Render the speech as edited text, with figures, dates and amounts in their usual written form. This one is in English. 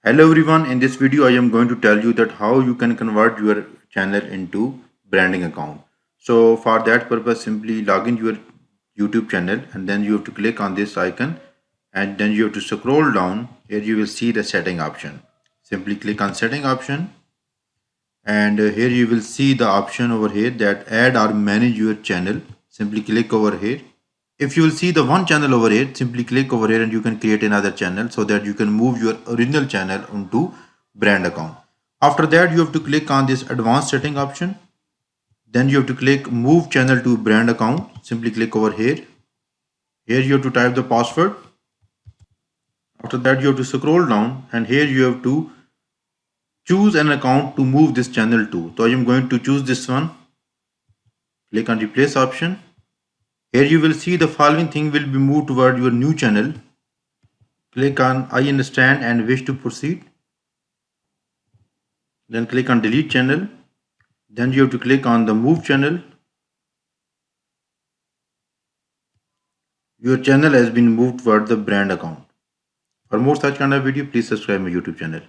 Hello everyone, in this video I am going to tell you that how you can convert your channel into branding account. So for that purpose, simply log in your YouTube channel and then you have to click on this icon and then you have to scroll down. Here you will see the setting option. Simply click on setting option and here you will see the option over here that add or manage your channel. Simply click over here. If you will see the one channel over here, simply click over here and you can create another channel so that you can move your original channel onto brand account. After that, you have to click on this advanced setting option. Then you have to click move channel to brand account. Simply click over here. Here you have to type the password. After that, you have to scroll down and here you have to choose an account to move this channel to. So I am going to choose this one. Click on replace option. Here you will see the following thing will be moved toward your new channel. Click on I understand and wish to proceed. Then click on delete channel. Then you have to click on the move channel. Your channel has been moved toward the brand account. For more such kind of video, please subscribe my YouTube channel.